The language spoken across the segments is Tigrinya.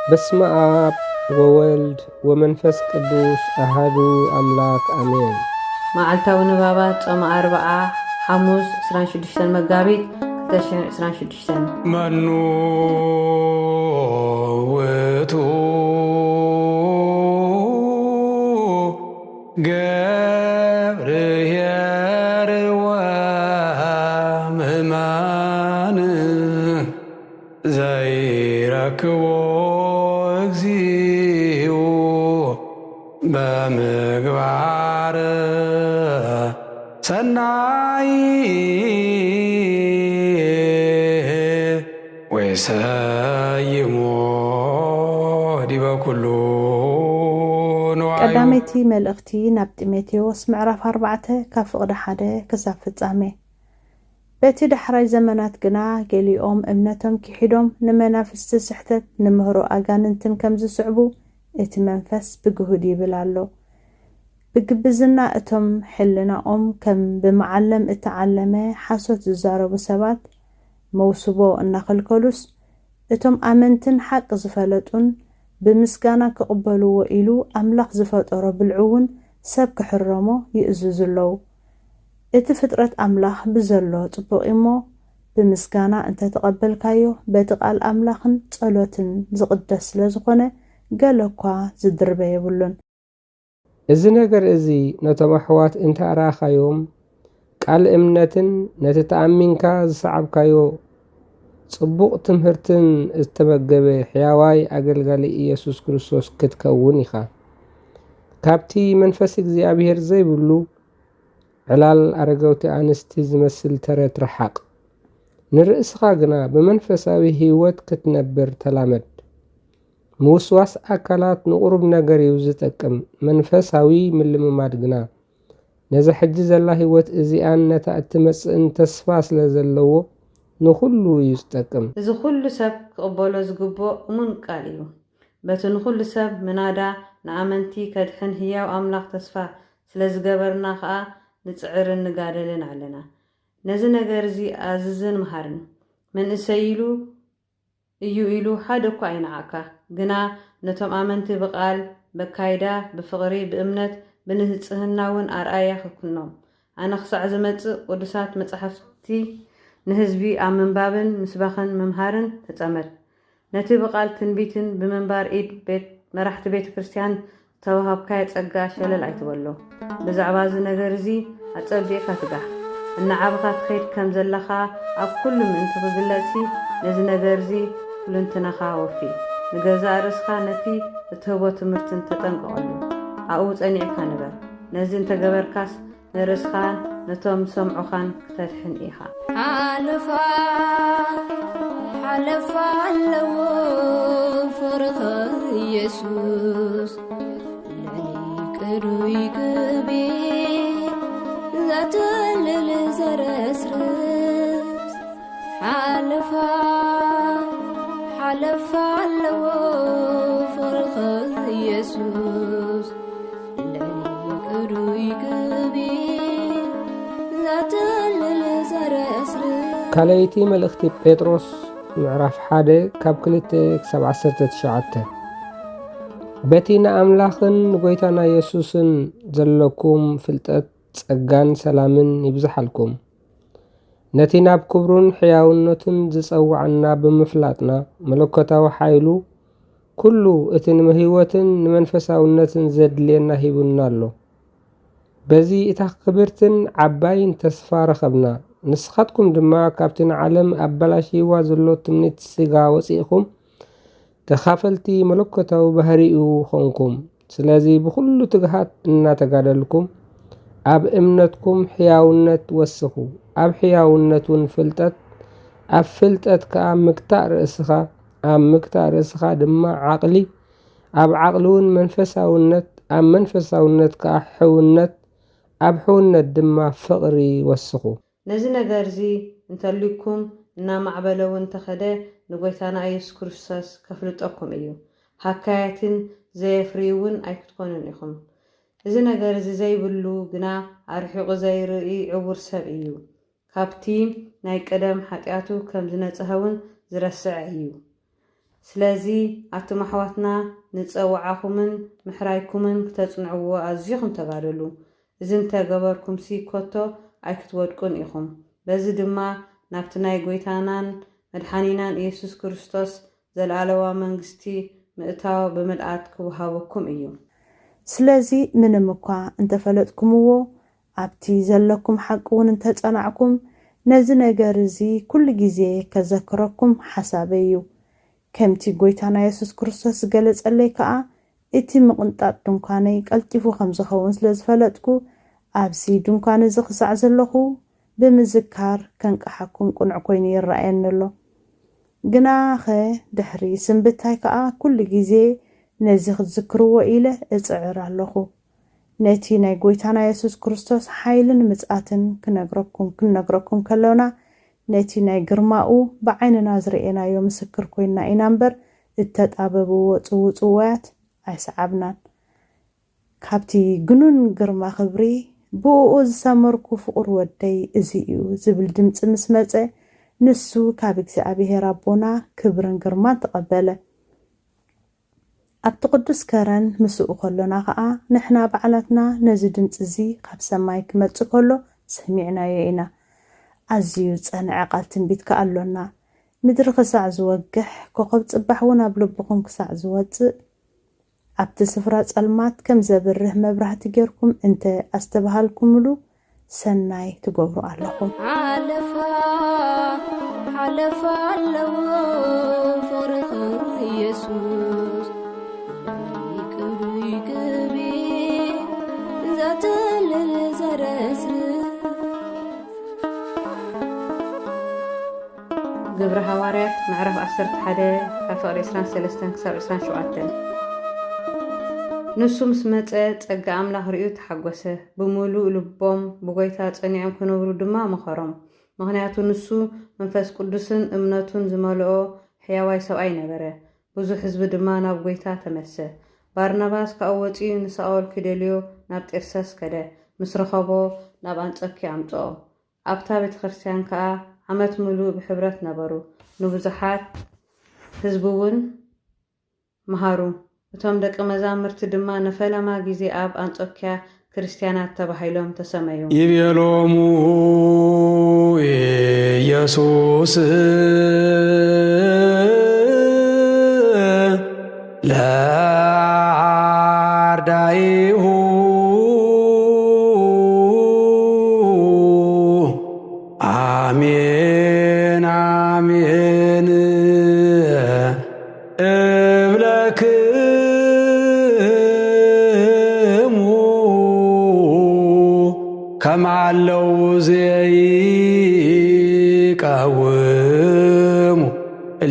በስመ አብ ወወልድ ወመንፈስ ቅዱስ አሐዱ አምላክ አሜን። መዓልታዊ ንባባት ጾመ 40 ሐሙስ 26 መጋቢት 2026 መኑ ውእቱ ገብርኄር ወምእማን ዘይረክቦ እግዚኦ በምግባር ሰናይ ወይሰይሞ ዲበ ኩሉ ንዋዩ። ቀዳመይቲ መልእኽቲ ናብ ጢሞቴዎስ ምዕራፍ 4 ካብ ፍቕዲ 1 ክሳብ ፍጻሜ። በቲ ዳሕራይ ዘመናት ግና ገሊኦም እምነቶም ክሒዶም ንመናፍስቲ ስሕተት ንምህሮ ኣጋንንትን ከም ዝስዕቡ እቲ መንፈስ ብግሁድ ይብል ኣሎ። ብግብዝና እቶም ሕልናኦም ከም ብመዓለም እተዓለመ ሓሶት ዝዛረቡ ሰባት መውስቦ እናኸልከሉስ እቶም ኣመንትን ሓቂ ዝፈለጡን ብምስጋና ክቕበልዎ ኢሉ ኣምላኽ ዝፈጠሮ ብልዑውን ሰብ ክሕረሞ ይእዝዙ ኣለዉ። እቲ ፍጥረት ኣምላኽ ብዘሎ ጽቡቕ እሞ ብምስጋና እንተተቐበልካዮ በቲ ቃል ኣምላኽን ጸሎትን ዝቕደስ ስለ ዝኾነ ገለ እኳ ዝድርበ የብሉን። እዚ ነገር እዚ ነቶም ኣሕዋት እንተኣራኻዮም ቃል እምነትን ነቲ ተኣሚንካ ዝሰዓብካዮ ጽቡቕ ትምህርትን ዝተመገበ ሕያዋይ ኣገልጋሊ ኢየሱስ ክርስቶስ ክትከውን ኢኻ። ካብቲ መንፈስ እግዚኣብሔር ዘይብሉ ዕላል ኣረገውቲ ኣንስቲ ዝመስል ተረት ረሓቕ። ንርእስኻ ግና ብመንፈሳዊ ህይወት ክትነብር ተላመድ። ምውስዋስ ኣካላት ንቑሩብ ነገር እዩ ዝጠቅም። መንፈሳዊ ምልምማድ ግና ነዚ ሕጂ ዘላ ህይወት እዚኣን ነታ እትመጽእን ተስፋ ስለ ዘለዎ ንኹሉ እዩ ዝጠቅም። እዚ ኩሉ ሰብ ክቕበሎ ዝግባእ እሙን ቃል እዩ። በቲ ንኹሉ ሰብ ምናዳ ንኣመንቲ ከድሕን ህያው ኣምላኽ ተስፋ ስለ ዝገበርና ከዓ ንጽዕርን ንጋደልን ኣለና። ነዚ ነገር እዚ ኣዝዝን መሃርን መንእሰይ እዩ ኢሉ ሓደ እኳ ኣይነዓካ። ግና ነቶም ኣመንቲ ብቓል በካይዳ ብፍቕሪ ብእምነት ብንህፅህና እውን ኣርኣያ ክኩኖም። ኣነ ክሳዕ ዝመጽእ ቅዱሳት መጻሕፍቲ ንህዝቢ ኣብ ምንባብን ምስባኽን ምምሃርን ተጸመድ። ነቲ ብቓል ትንቢትን ብምንባር ኢድ መራሕቲ ቤተ ክርስቲያን ዝተዋሃብካዮ ጸጋ ሸለል ኣይትበሎ። ብዛዕባ እዚ ነገር እዚ ኣጸቢቕካ ትጋሕ። እናዓብኻ ትኸይድ ከም ዘለኻ ኣብ ኩሉ ምእንቲ ክግለጽ ነዚ ነገር እዚ ኩልንትናኻ ወፊ። ንገዛእ ርእስኻ ነቲ እትህቦ ትምህርትን ተጠንቀቐሉ። ኣብኡ ጸኒዕካ ንበር። ነዚ እንተገበርካስ ንርእስኻን ነቶም ሰምዑኻን ክተድሕን ኢኻ። ሓለፋ ኣለዎ ፍቕርኸ ኢየሱስ ልዕሊ ቅዱይ ግቢ ዘትልል ዘረስርስ ሓለፋ ኣለዎ ፍቕርኸ ኢየሱስ ልዕሊ ቅዱይ ግቢ ዘትልል ዘረስርስ። ካልኣይቲ መልእኽቲ ጴጥሮስ ምዕራፍ 1 ካብ 2 ክሳብ 19። በቲ ንኣምላኽን ንጎይታና ኢየሱስን ዘለኩም ፍልጠት ጸጋን ሰላምን ይብዛሓልኩም። ነቲ ናብ ክብሩን ሕያውነቱን ዝጸዋዕና ብምፍላጥና መለኮታዊ ሓይሉ ኩሉ እቲ ንህይወትን ንመንፈሳውነትን ዘድልየና ሂቡና ኣሎ። በዚ እታ ክብርትን ዓባይን ተስፋ ረኸብና። ንስኻትኩም ድማ ካብቲ ንዓለም ኣበላሽይዋ ዘሎ ትምኒት ስጋ ወፂእኹም ተኻፈልቲ መለኮታዊ ባህሪኡ ኾንኩም። ስለዚ ብኩሉ ትግሃት እናተጋደልኩም ኣብ እምነትኩም ሕያውነት ወስኹ። ኣብ ሕያውነት እውን ፍልጠት፣ ኣብ ፍልጠት ከዓ ምግታእ ርእስኻ፣ ኣብ ምግታእ ርእስኻ ድማ ዓቕሊ፣ ኣብ ዓቕሊ እውን መንፈሳውነት፣ ኣብ መንፈሳውነት ከዓ ሕውነት፣ ኣብ ሕውነት ድማ ፍቕሪ ወስኹ። ነዚ ነገር እዚ እንተልይኩም እናማዕበለ እውን እንተኸደ ንጎይታና ኢየሱስ ክርስቶስ ከፍልጠኩም እዩ። ሓካያትን ዘየፍርይ እውን ኣይክትኮኑን ኢኹም። እዚ ነገር እዚ ዘይብሉ ግና ኣርሒቑ ዘይርኢ ዕውር ሰብ እዩ። ካብቲ ናይ ቀደም ሓጢኣቱ ከም ዝነጽኸውን ዝረስዕ እዩ። ስለዚ ኣቱም ኣሕዋትና ንፀዋዓኹምን ምሕራይኩምን ክተጽንዕዎ ኣዝኹም ተጋደሉ። እዚ እንተገበርኩም ኮቶ ኣይክትወድቁን ኢኹም። በዚ ድማ ናብቲ ናይ ጎይታናን መድሓኒናን ኢየሱስ ክርስቶስ ዘለዓለዋ መንግስቲ ምእታው ብምልኣት ክወሃበኩም እዩ። ስለዚ ምንም እኳ እንተፈለጥኩምዎ ኣብቲ ዘለኩም ሓቂ እውን እንተጸናዕኩም ነዚ ነገር እዚ ኩሉ ግዜ ከዘክረኩም ሓሳበይ እዩ። ከምቲ ጎይታና ኢየሱስ ክርስቶስ ዝገለጸለይ ከዓ እቲ ምቕንጣጥ ድንኳነይ ቀልጢፉ ከም ዝኸውን ስለ ዝፈለጥኩ ኣብዚ ድንኳን እዚ ክሳዕ ዘለኹ ብምዝካር ከንቀሓኩም ቁኑዕ ኮይኑ ይረኣየኒ ኣሎ። ግና ኸ ድሕሪ ስንብታይ ከዓ ኩሉ ግዜ ነዚ ክትዝክርዎ ኢለ እጽዕር ኣለኹ። ነቲ ናይ ጎይታና ኢየሱስ ክርስቶስ ሓይልን ምጽኣትን ክንነግረኩም ከለውና ነቲ ናይ ግርማኡ ብዓይንና ዝርአናዮ ምስክር ኮይና ኢና እምበር እተጣበብዎ ጽውጽዋያት ኣይሰዓብናን። ካብቲ ግኑን ግርማ ክብሪ ብኡ ዝሰመርኩ ፍቁር ወደይ እዚ እዩ ዝብል ድምፂ ምስ መፀ ንሱ ካብ እግዚኣብሔር ኣቦና ክብርን ግርማን ተቐበለ። ኣብቲ ቅዱስ ከረን ምስኡ ከሎና ከዓ ንሕና ባዕላትና ነዚ ድምፂ እዚ ካብ ሰማይ ክመጽእ ከሎ ሰሚዕናዮ ኢና። ኣዝዩ ጸንዐ ቃል ትንቢት ከኣሎና ምድሪ ክሳዕ ዝወግሕ ኮኸብ ጽባሕ እውን ኣብ ልብኹም ክሳዕ ዝወፅእ ኣብቲ ስፍራ ጸልማት ከም ዘብርህ መብራህቲ ጌርኩም እንተ ኣስተባሃልኩምሉ ሰናይ ትገብሩ ኣለኹም። ሓለፋ ኣለዎ ፍቅርኽ ኢየሱስ ይቅቢ ዘትልል ዘረስ ግብረ ሐዋርያት ምዕራፍ 11 ካብ ፍቅሪ 23 ክሳብ 27 ንሱ ምስ መፀ ጸጋ ኣምላኽ ርእዩ ተሓጐሰ። ብምሉእ ልቦም ብጎይታ ጸኒዖም ክነብሩ ድማ መኸሮም። ምክንያቱ ንሱ መንፈስ ቅዱስን እምነቱን ዝመልኦ ሕያዋይ ሰብኣይ ነበረ። ብዙሕ ህዝቢ ድማ ናብ ጎይታ ተመሰ። ባርናባስ ካብ ወፂኡ ንሳኦል ክደልዮ ናብ ጤርሰስ ከደ። ምስ ረኸቦ ናብ አንጾኪያ ኣምጽኦ። ኣብታ ቤተ ክርስቲያን ከዓ ዓመት ሙሉእ ብሕብረት ነበሩ። ንብዙሓት ህዝቢ እውን መሃሩ። እቶም ደቂ መዛሙርቲ ድማ ነፈለማ ግዜ ኣብ አንጾኪያ ክርስቲያናት ተባሂሎም ተሰመዩ። ይቤሎሙ ኢየሱስ ለአርዳኢሁ አሜን አሜን እብለክሙ ከማለው ዘይቀውሙ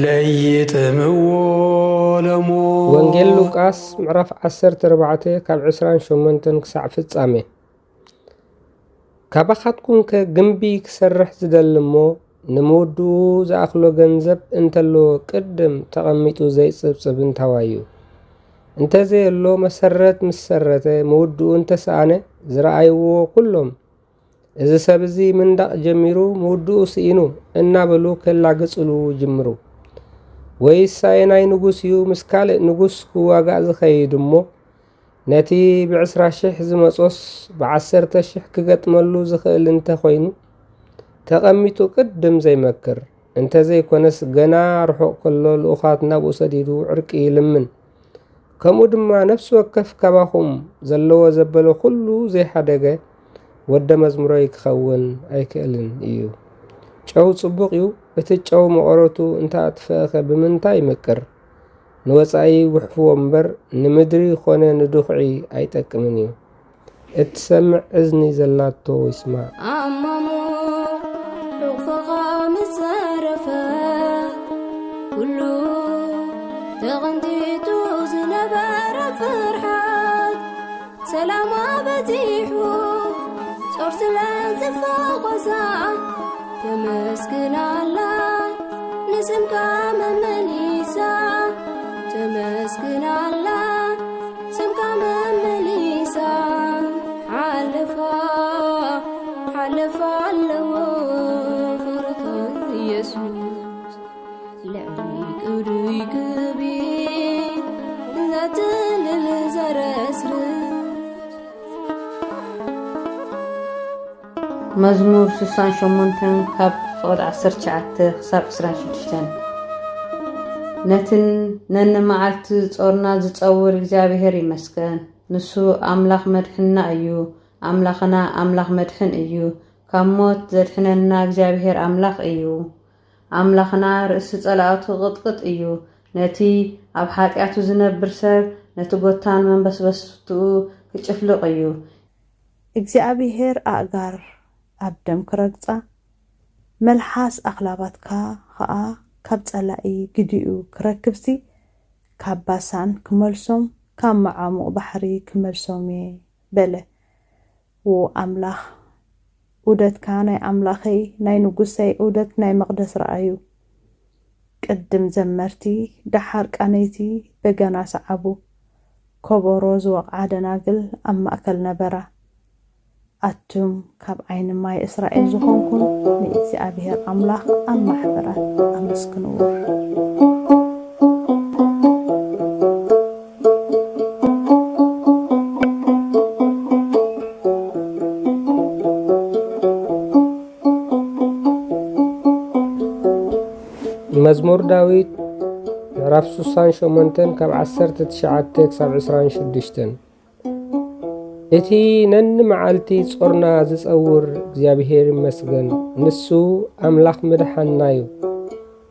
ለይጥምዎ ለሞ። ወንጌል ሉቃስ ምዕራፍ 14 ካብ 28 ክሳዕ ፍጻሜ። ካባኻትኩም ግንቢ ክሰርሕ ዝደሊ እሞ ንምውድኡ ዝኣኽሎ ገንዘብ እንተለዎ ቅድም ተቐሚጡ ዘይፅብፅብ እንታዋዩ እንተዘየሎ መሰረት ምስ ሰረተ ምውድኡ እንተሰኣነ ዝረኣይዎ ኩሎም እዚ ሰብ እዚ ምንዳቕ ጀሚሩ ምውድኡ ስኢኑ እናበሉ ከላግፅሉ ጅምሩ። ወይስ ናይ ንጉስ እዩ ምስ ካልእ ንጉስ ክዋጋእ ዝኸይድ እሞ ነቲ ብ20,000 ዝመጾስ ብ10,000 ክገጥመሉ ዝኽእል እንተኾይኑ ተቐሚጡ ቅድም ዘይመክር እንተዘይኮነስ ገና ርሑቕ ከሎ ልኡኻት ናብኡ ሰዲዱ ዕርቂ ይልምን። ከምኡ ድማ ነፍሲ ወከፍ ካባኹም ዘለዎ ዘበለ ኩሉ ዘይሓደገ ወደ መዝሙሮይ ክኸውን ኣይክእልን እዩ። ጨው ጽቡቕ እዩ። እቲ ጨው መቐረቱ እንተኣጥፍአኸ ብምንታይ ይምቅር? ንወፃኢ ውሕፍዎ እምበር ንምድሪ ኮነ ንድኹዒ ኣይጠቅምን እዩ። እትሰምዕ እዝኒ ዘላቶ ይስማዕ። ኣማሙ ርቑኻ ምዘረፈ ኩሉ ተቐንቲጡ ዝነበረ ፍርሓት ሰላማ በዚሑ ጾር ስለ ዝፈቐሳ ተመስግናላ ንስምካ መመሊሳ ተመስግናላ ስምካ መመሊሳ ሓለፋ ኣለዎ ፍቅርኻ ኢየሱስ ልዕሊ ቅዱይ መዝሙር 68 ካብ ፍቅድ 19 ክሳብ 26 ነን መዓልቲ ጾርና ዝጸውር እግዚአብሔር ይመስገን። ንሱ አምላኽ መድሕንና እዩ። አምላኽና አምላኽ መድሕን እዩ። ካብ ሞት ዘድሕነና እግዚአብሔር አምላኽ እዩ። አምላኽና ርእሲ ጸላእቱ ቅጥቅጥ እዩ። ነቲ ኣብ ኃጢአቱ ዝነብር ሰብ ነቲ ጎታን መንበስበስትኡ ክጭፍልቕ እዩ። እግዚአብሔር ኣእጋር ኣብ ደም ክረግጻ መልሓስ ኣኽላባትካ ኸዓ ካብ ጸላኢ ግዲኡ ክረክብሲ ካብ ባሳን ክመልሶም ካብ መዓሙቕ ባሕሪ ክመልሶም እየ በለ። አምላኽ ዑደትካ ናይ ኣምላኸይ ናይ ንጉሰይ ዑደት ናይ መቕደስ ረአዩ። ቅድም ዘመርቲ ዳሓር ቃነይቲ በገና ሰዓቡ ከበሮ ዝወቕዓ ደናግል ኣብ ማእከል ነበራ። ኣቱም ካብ ዓይኒ ማይ እስራኤል ዝኾንኩን ንእግዚአብሔር ኣምላኽ ኣብ ማሕበራት ኣመስግንዎ። መዝሙር ዳዊት ምዕራፍ 68 ካብ 19 ክሳብ 26 እቲ ነን መዓልቲ ጾርና ዝጸውር እግዚአብሔር ይመስገን። ንሱ አምላኽ ምድሓንና እዩ።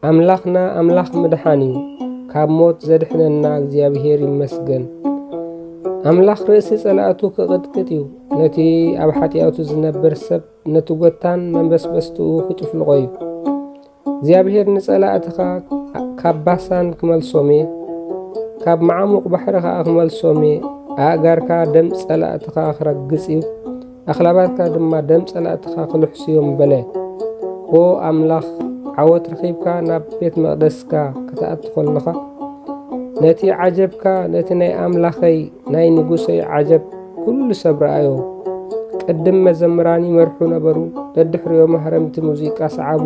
አምላኽና አምላኽ ምድሓን እዩ። ካብ ሞት ዘድሕነና እግዚአብሔር ይመስገን። አምላኽ ርእሲ ጸላእቱ ክቕጥቅጥ እዩ። ነቲ ኣብ ኃጢአቱ ዝነብር ሰብ ነቲ ጎታን መንበስበስትኡ ክጭፍልቆ እዩ። እግዚአብሔር ንጸላእትኻ ካብ ባሳን ክመልሶም እየ፣ ካብ መዓሙቕ ባሕሪ ኸዓ ክመልሶም እየ። ኣእጋርካ ደም ጸላእትኻ ክረግጽ እዩ፣ ኣኽላባትካ ድማ ደም ጸላእትኻ ክልሕስዮም በለ። አምላኽ ዓወት ረኺብካ ናብ ቤት መቕደስካ ክትኣቱ ከለኻ ነቲ ዓጀብካ ነቲ ናይ ኣምላኸይ ናይ ንጉሰይ ዓጀብ ኩሉ ሰብ ረአዮ። ቅድም መዘምራን ይመርሑ ነበሩ፣ ደድሕሪዮም ማህረምቲ ሙዚቃ ሰዓቡ።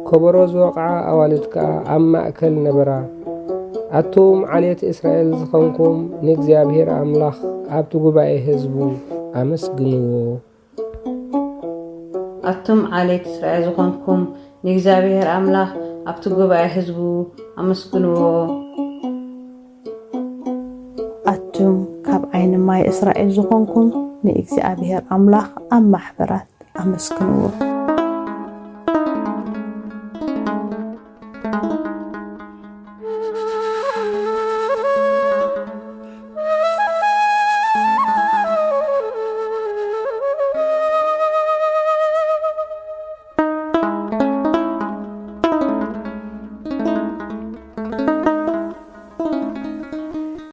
ከበሮ ዝወቕዓ ኣዋልድ ከዓ ኣብ ማእከል ነበራ። ኣቱም ዓሌት እስራኤል ዝኾንኩም ንእግዚአብሔር ኣምላኽ ኣብቲ ጉባኤ ህዝቡ ኣመስግንዎ። ኣቱም ዓሌት እስራኤል ዝኾንኩም ንእግዚአብሔር ኣምላኽ ኣብቲ ጉባኤ ህዝቡ ኣመስግንዎ። ኣቱም ካብ ዓይኒ ማይ እስራኤል ዝኾንኩም ንእግዚአብሔር ኣምላኽ ኣብ ማሕበራት ኣመስግንዎ።